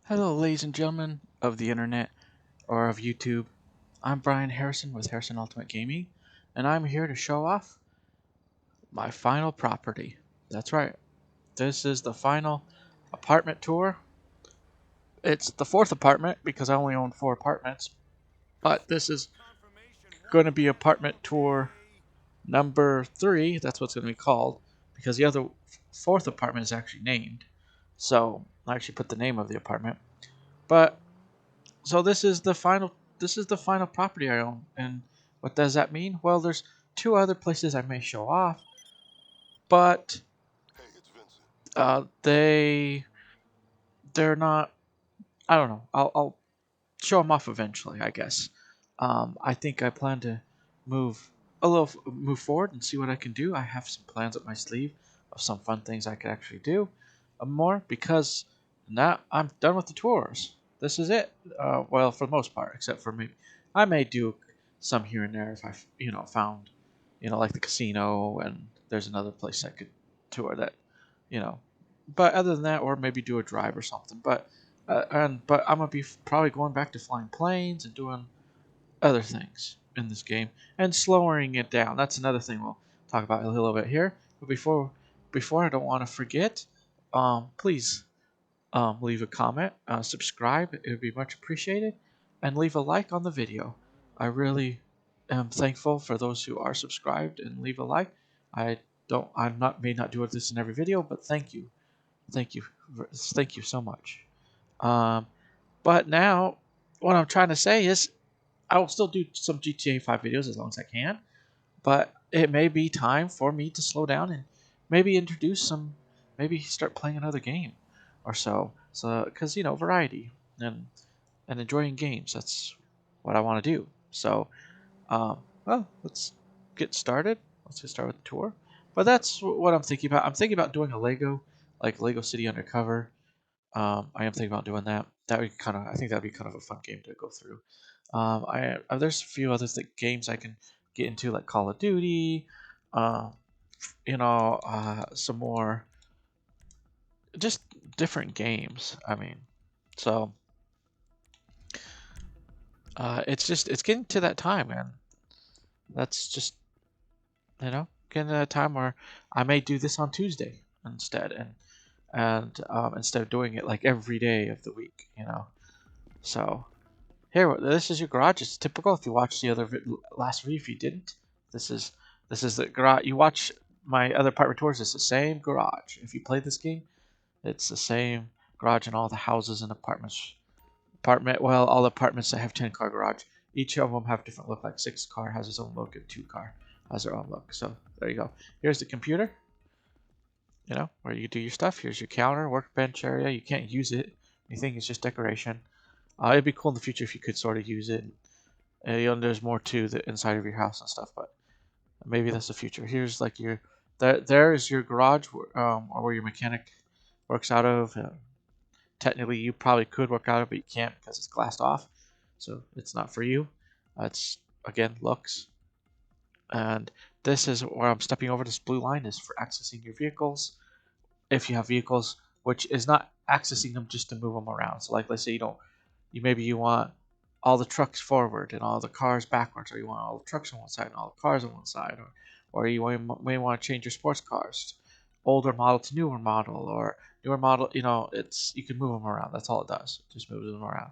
Hello, ladies and gentlemen of the internet or of YouTube. I'm Brian Harrison with Harrison Ultimate Gaming, and I'm here to show off my final property. That's right, this is the final apartment tour. It's the fourth apartment because I only own four apartments, but this is going to be apartment tour number three. That's what it's going to be called because the other fourth apartment is actually named. So I actually put the name of the apartment. But So this is the final property I own. And what does that mean? Well, there's two other places I may show off, but they're not. I don't know. I'll show them off eventually, I guess. I think I plan to move move forward and see what I can do. I have some plans up my sleeve of some fun things I could actually do more because now I'm done with the tours. This is it. Well, for the most part, except for me, I may do some here and there if I found like the casino, and there's another place I could tour that you know. But other than that, or maybe do a drive or something. But I'm gonna be probably going back to flying planes and doing other things in this game and slowing it down. That's another thing we'll talk about a little bit here. But before I don't want to forget, please leave a comment, subscribe. It would be much appreciated, and leave a like on the video. I really am thankful for those who are subscribed and leave a like. I'm not may not do this in every video, but thank you, thank you so much. Um, but now, what I'm trying to say is, I will still do some GTA 5 videos as long as I can, but it may be time for me to slow down and maybe maybe start playing another game or so. So, because variety and enjoying games, that's what I want to do. So, well, let's get started. Let's get started with the tour. But that's what I'm thinking about. I'm thinking about doing a like Lego City Undercover. I am thinking about doing that. I think that'd be kind of a fun game to go through. There's a few other games I can get into, like Call of Duty. Uh, some more just different games. I mean, so it's getting to that time, man. That's just getting to that time where I may do this on Tuesday instead, and instead of doing it like every day of the week. So here, this is your garage. It's typical. If you watched the last video, if you didn't, this is this is the garage. You watch my other apartment tours. It's the same garage. If you play this game, it's the same garage in all the houses and apartments. Well, all the apartments that have 10-car garage. Each of them have different look. Like 6-car has its own look, and 2-car has their own look. So there you go. Here's the computer. Where you do your stuff. Here's your counter, workbench area. You can't use it. You think it's just decoration. It'd be cool in the future if you could sort of use it. There's more to the inside of your house and stuff, but maybe that's the future. Here's like there is your garage, or where your mechanic works out of. Technically, you probably could work out of, but you can't because it's glassed off, so it's not for you. It's again looks, and this is where I'm stepping over. This blue line is for accessing your vehicles, if you have vehicles, which is not accessing them just to move them around. So, like, let's say you want all the trucks forward and all the cars backwards, or you want all the trucks on one side and all the cars on one side, or you may want to change your sports cars, older model to newer model, or newer model. It's you can move them around. That's all it does. It just moves them around.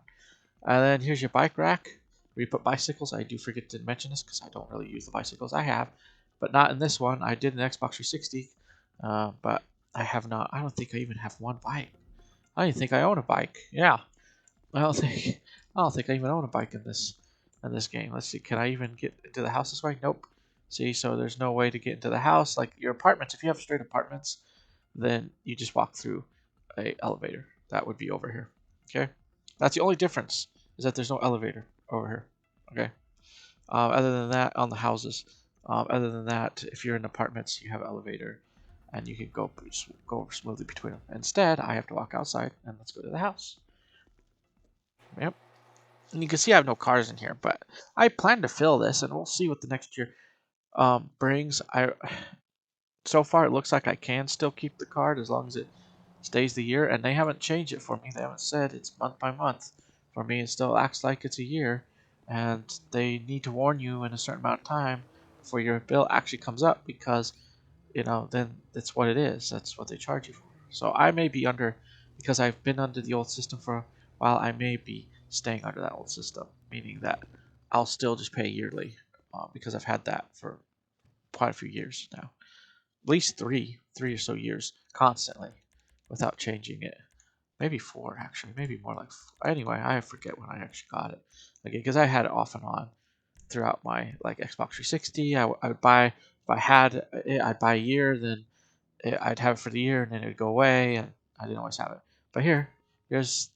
And then here's your bike rack where you put bicycles. I do forget to mention this because I don't really use the bicycles. I have, but not in this one. I did in the Xbox 360, but I have not. I don't think I even have one bike. I don't even think I own a bike. Yeah, I don't think. I don't think I even own a bike in this game. Let's see. Can I even get into the house this way? Nope. See, so there's no way to get into the house. Like your apartments, if you have straight apartments, then you just walk through a elevator. That would be over here. Okay, that's the only difference is that there's no elevator over here. Okay. Other than that, on the houses. Other than that, if you're in apartments, you have an elevator, and you can go smoothly between them. Instead, I have to walk outside, and let's go to the house. Yep. And you can see I have no cars in here, but I plan to fill this, and we'll see what the next year brings. So far, it looks like I can still keep the card as long as it stays the year, and they haven't changed it for me. They haven't said it's month by month. For me, it still acts like it's a year, and they need to warn you in a certain amount of time before your bill actually comes up, because then that's what it is. That's what they charge you for. So I may be under, because I've been under the old system for a while, I may be staying under that old system, meaning that I'll still just pay yearly, because I've had that for quite a few years now, at least three or so years constantly without changing it. Maybe four, actually, maybe more like anyway, I forget when I actually got it again, because I had it off and on throughout my like Xbox 360. I would buy, if I had it, I'd buy a year, then I'd have it for the year, and then it'd go away, and I didn't always have it. But here's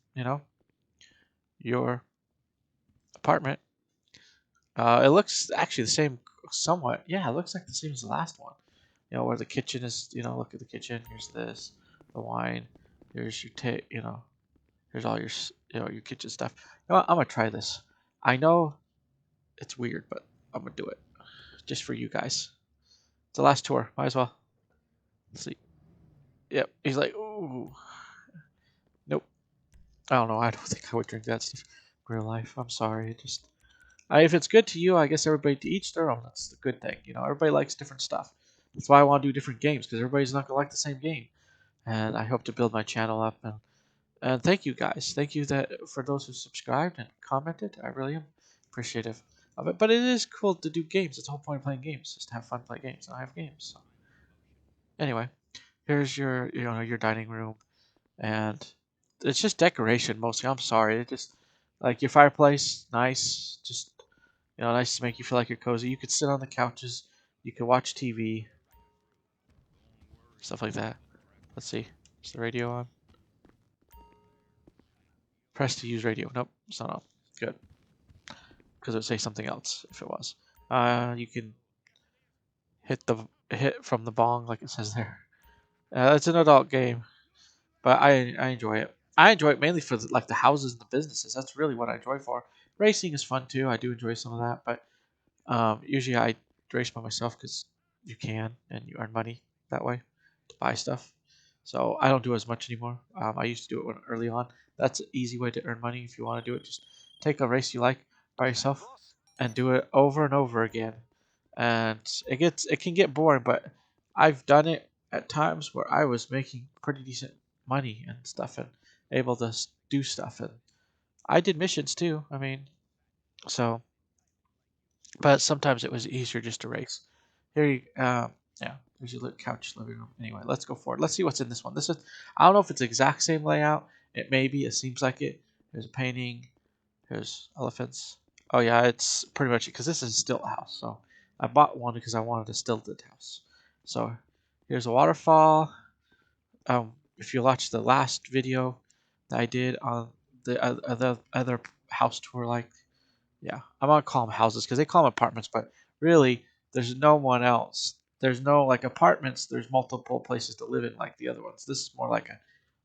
your apartment. It looks actually the same somewhat. Yeah, it looks like the same as the last one. Where the kitchen is. Look at the kitchen. Here's this, the wine. Here's your here's all your your kitchen stuff. I'm gonna try this. I know it's weird, but I'm gonna do it just for you guys. It's the last tour. Might as well. Let's see. Yep. He's like, ooh, nope. I don't know. I don't think I would drink that stuff in real life. I'm sorry. If it's good to you, I guess everybody to each their own. That's the good thing. Everybody likes different stuff. That's why I want to do different games, because everybody's not gonna like the same game. And I hope to build my channel up. And thank you guys. Thank you for those who subscribed and commented. I really am appreciative of it. But it is cool to do games. It's the whole point of playing games, is to have fun playing games. And I have games. So anyway, here's your dining room, and it's just decoration mostly. I'm sorry. It just like your fireplace, nice. Just nice to make you feel like you're cozy. You could sit on the couches. You could watch TV, stuff like that. Let's see. Is the radio on? Press to use radio. Nope, it's not on. Good, because it would say something else if it was. You can hit from the bong like it says there. It's an adult game, but I enjoy it. I enjoy it mainly for like the houses and the businesses. That's really what I enjoy for. Racing is fun too. I do enjoy some of that, but usually I race by myself because you can and you earn money that way to buy stuff. So I don't do as much anymore. I used to do it early on. That's an easy way to earn money if you want to do it. Just take a race you like by yourself and do it over and over again. And it can get boring, but I've done it at times where I was making pretty decent money and stuff, and able to do stuff. And I did missions too. I mean, so but sometimes it was easier just to race. Here you, yeah, there's your couch, living room. Anyway, let's go forward. Let's see what's in this one. I don't know if it's the exact same layout. It may be. It seems like it. There's a painting. There's elephants. Oh yeah, it's pretty much it, because this is a stilt house. So I bought one because I wanted a stilted house. So here's a waterfall. If you watch the last video that I did on the other house tour, like, yeah, I'm gonna call them houses because they call them apartments, but really, there's no one else. There's no like apartments. There's multiple places to live in like the other ones. This is more like a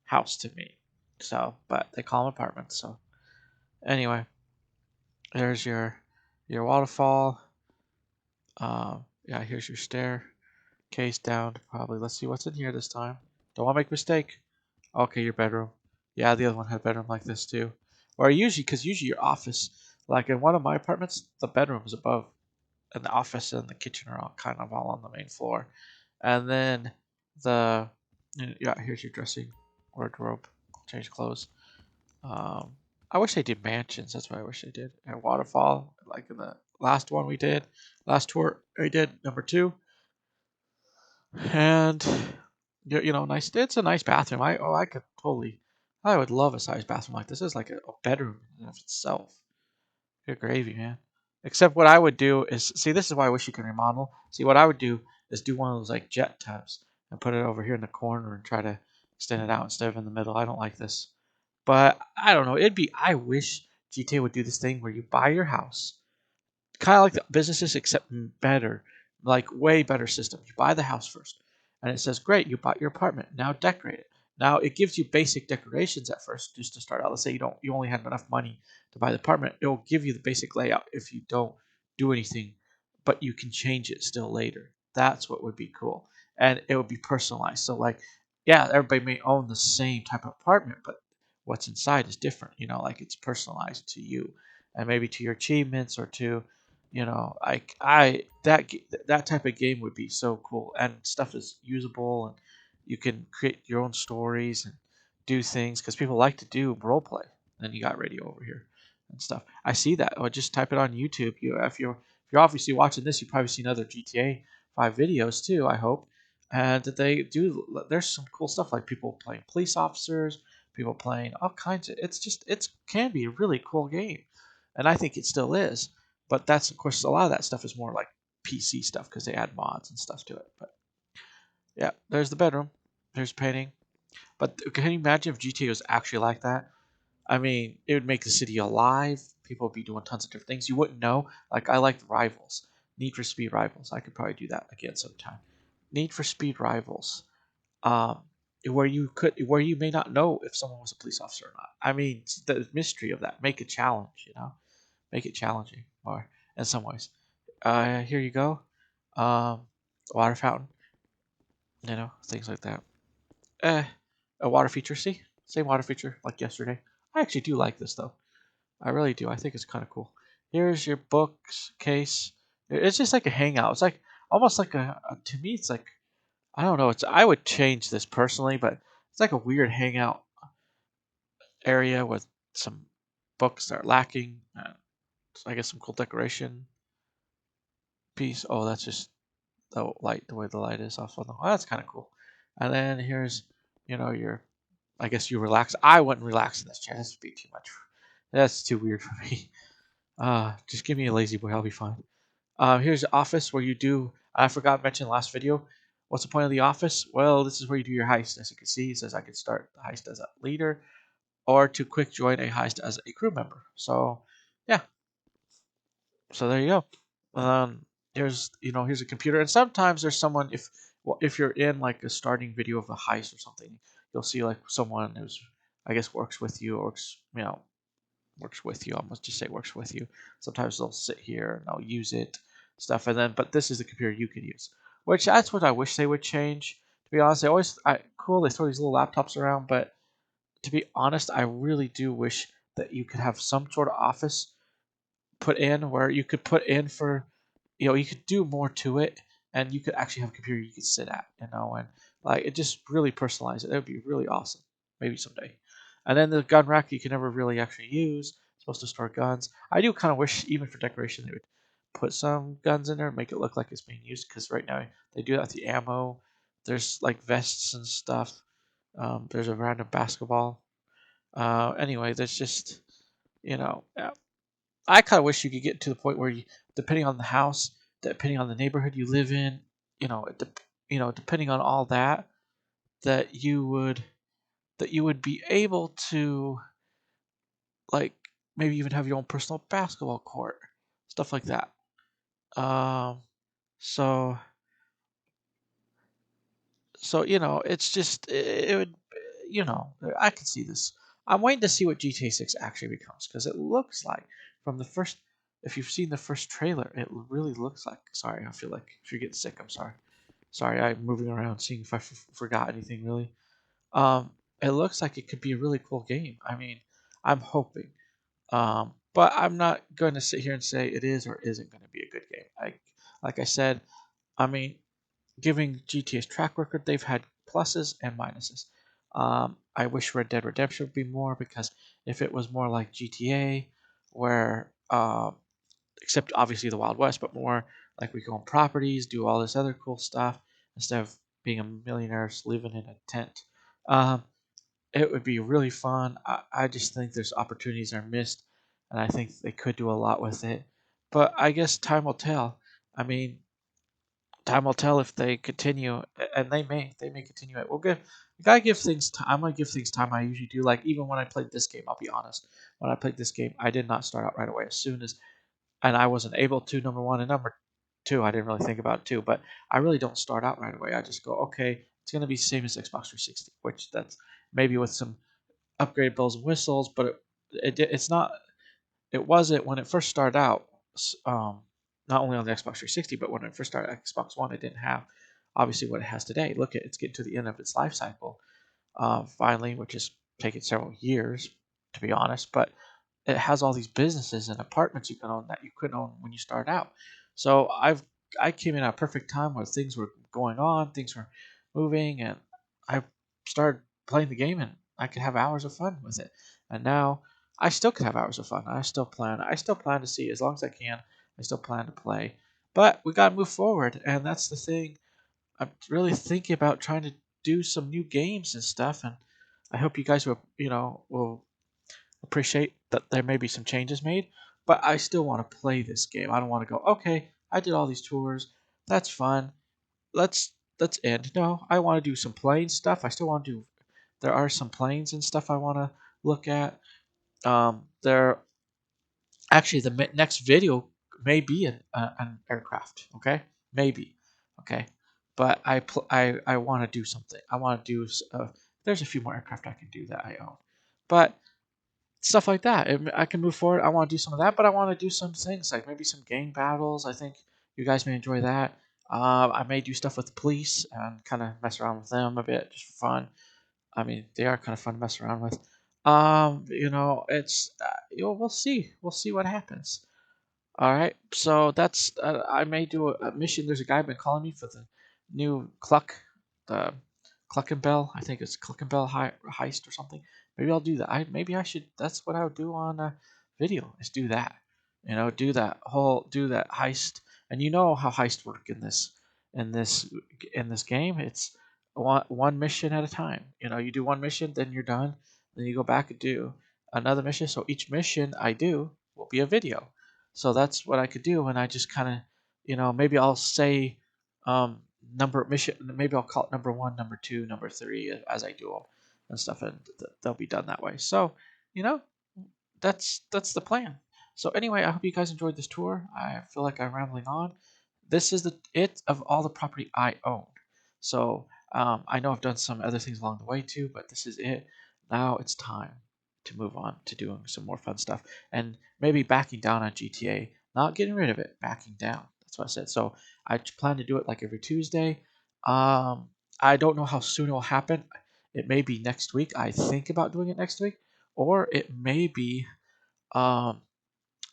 house to me. So, but they call them apartments. So, anyway, there's your waterfall. Yeah, here's your staircase down. Probably. Let's see what's in here this time. Don't want to make a mistake. Okay, your bedroom. Yeah, the other one had a bedroom like this too. Or usually your office, like in one of my apartments, the bedroom is above, and the office and the kitchen are all kind of all on the main floor. And then yeah, here's your dressing wardrobe, change clothes. Um, I wish they did mansions. That's what I wish they did. And waterfall, like in the last one we did, last tour we did, number 2. And nice. It's a nice bathroom. I could totally, I would love a size bathroom like this. It's like a bedroom in of itself. Good gravy, man. Except what I would do is, see, this is why I wish you could remodel. See, what I would do is do one of those like jet tubs and put it over here in the corner and try to extend it out instead of in the middle. I don't like this, but I don't know. I wish GTA would do this thing where you buy your house, kind of like the businesses, except better, like way better system. You buy the house first, and it says, "Great, you bought your apartment. Now decorate it." Now it gives you basic decorations at first, just to start out. Let's say you only had enough money to buy the apartment. It will give you the basic layout if you don't do anything, but you can change it still later. That's what would be cool, and it would be personalized. So like yeah, everybody may own the same type of apartment, but what's inside is different. Like it's personalized to you, and maybe to your achievements or to, like that type of game would be so cool, and stuff is usable, and you can create your own stories and do things because people like to do role play. And you got radio over here and stuff. I see that. Or just type it on YouTube. If you're obviously watching this, you've probably seen other GTA 5 videos too. I hope and they do. There's some cool stuff like people playing police officers, people playing all kinds of. It's can be a really cool game, and I think it still is. But that's of course a lot of that stuff is more like PC stuff because they add mods and stuff to it. But yeah, there's the bedroom, there's painting. But can you imagine if GTA was actually like that? I mean, it would make the city alive. People would be doing tons of different things. You wouldn't know. Like I like Rivals, Need for Speed Rivals. I could probably do that again sometime. Need for Speed Rivals um, where you may not know if someone was a police officer or not. I mean, the mystery of that make it challenge, make it challenging, or in some ways. Here you go, um, water fountain, things like that. Eh, a water feature. See, same water feature like yesterday. I actually do like this though. I really do. I think it's kind of cool. Here's your books case. It's just like a hangout. It's like almost like to me. It's like I don't know. I would change this personally, but it's like a weird hangout area with some books that are lacking. I guess some cool decoration piece. Oh, that's just the light, the way the light is off on the. Oh, that's kind of cool. And then here's, your. I guess you relax. I wouldn't relax in this chair. This would be too much. That's too weird for me. Just give me a lazy boy. I'll be fine. Here's the office where you do. I forgot to mention last video. What's the point of the office? Well, this is where you do your heist. As you can see, it says I can start the heist as a leader or to quick join a heist as a crew member. So, yeah. So there you go. Here's a computer, and sometimes there's someone if you're in like a starting video of a heist or something, you'll see like someone who's I guess works with you or works with you. I must just say works with you. Sometimes they'll sit here and they'll use it stuff, and then but this is the computer you can use, which that's what I wish they would change. To be honest, cool they throw these little laptops around, but to be honest, I really do wish that you could have some sort of office put in where you could put in for, you could do more to it, and you could actually have a computer you could sit at, and like it just really personalize it. That would be really awesome. Maybe someday. And then the gun rack you can never really actually use. It's supposed to store guns. I do kind of wish, even for decoration, they would put some guns in there, make it look like it's being used. Because right now they do that with the ammo. There's like vests and stuff. There's a random basketball. Anyway, there's just yeah, I kind of wish you could get to the point where you, depending on the house, depending on the neighborhood you live in, depending on all that, that you would be able to like maybe even have your own personal basketball court, stuff like that. Um, so it's just it would, you know, I can see this. I'm waiting to see what GTA 6 actually becomes because it looks like from the first. If you've seen the first trailer, it really looks like. Sorry, I feel like if you're getting sick, I'm sorry. Sorry, I'm moving around, seeing if I forgot anything really. It looks like it could be a really cool game. I mean, I'm hoping. But I'm not going to sit here and say it is or isn't going to be a good game. Like I said, I mean, giving GTA's track record, they've had pluses and minuses. I wish Red Dead Redemption would be more because if it was more like GTA, where except obviously the Wild West, but more like we go on properties, do all this other cool stuff instead of being a millionaire living in a tent. Um, it would be really fun. I just think there's opportunities are missed, and I think they could do a lot with it. But I guess time will tell. I mean, time will tell if they continue, and they may continue it. We gotta give things time. I'm gonna give things time. I usually do. Like even when I played this game, I'll be honest. When I played this game, I did not start out right away. As soon as, and I wasn't able to. Number one and number two, I didn't really think about it too. But I really don't start out right away. I just go, okay, it's gonna be the same as Xbox 360, which that's maybe with some upgrade bells and whistles, but it's not. It wasn't when it first started out. Um, Not only on the Xbox 360, but when it first started Xbox One, it didn't have. obviously what it has today. Look at it's getting to the end of its life cycle finally, which has taken several years to be honest. But it has all these businesses and apartments you can own that you couldn't own when you started out. So I came in at a perfect time where things were going on, things were moving, and I started playing the game and I could have hours of fun with it. And now I still could have hours of fun. I still plan to see as long as I can. I still plan to play. But we gotta move forward, and that's the thing. I'm really thinking about trying to do some new games and stuff, and I hope you guys will appreciate that there may be some changes made, but I still want to play this game. I don't want to go, okay, I did all these tours. That's fun. Let's let's end. No, I want to do some playing stuff. I still want to do there are some planes and stuff I want to look at. There actually the next video may be an aircraft, okay? Maybe. Okay. But I want to do something. I want to do there's a few more aircraft I can do that I own. But stuff like that. I can move forward. I want to do some of that, but I want to do some things like maybe some gang battles. I think you guys may enjoy that. I may do stuff with the police and kind of mess around with them a bit, just for fun. I mean, they are kind of fun to mess around with. It's we'll see. We'll see what happens. All right, so that's I may do a mission. There's a guy been calling me for the new the Cluckenbell. I think it's Cluckenbell heist or something. Maybe I'll do that. Maybe I should. That's what I would do on a video. Is do that. Do that heist. And you know how heists work in this in this game. It's one mission at a time. You do one mission, then you're done. Then you go back and do another mission. So each mission I do will be a video. So that's what I could do, and I just kind of, maybe I'll say number mission. Maybe I'll call it number one, number two, number three as I do them and stuff, and they'll be done that way. So, you know, that's the plan. So anyway, I hope you guys enjoyed this tour. I feel like I'm rambling on. This is the it of all the property I own. So I know I've done some other things along the way too, but this is it. Now it's time to move on to doing some more fun stuff and maybe backing down on GTA. Not getting rid of it, backing down. That's what I said. So I plan to do it like every Tuesday. I don't know how soon it will happen. It may be next week. I think about doing it next week, or it may be um,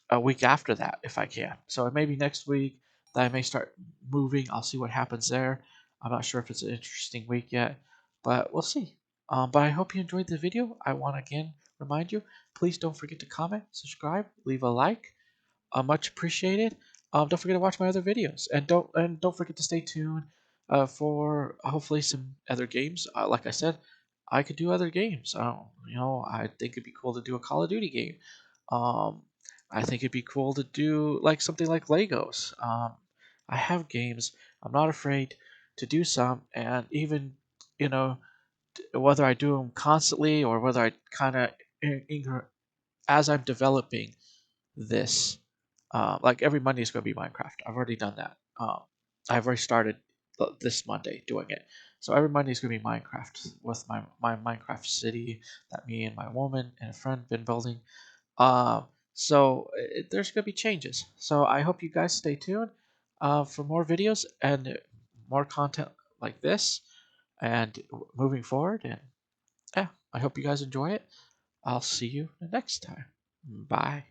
a week after that if I can. So it may be next week that I may start moving. I'll see what happens there. I'm not sure if it's an interesting week yet, but we'll see. But I hope you enjoyed the video. I want to again remind you, please don't forget to comment, subscribe, leave a like. Much appreciated. Don't forget to watch my other videos, and don't forget to stay tuned for hopefully some other games. Like I said, I could do other games. I think it'd be cool to do a Call of Duty game. Um, I think it'd be cool to do like something like Legos. I have games. I'm not afraid to do some, and even you know whether I do them constantly or whether I kind of as I'm developing this. Like every Monday is going to be Minecraft. I've already done that. I've already started this Monday doing it. So every Monday is going to be Minecraft with my Minecraft city that me and my woman and a friend been building. Uh, there's going to be changes. So I hope you guys stay tuned for more videos and more content like this and moving forward. And yeah, I hope you guys enjoy it. I'll see you next time. Bye.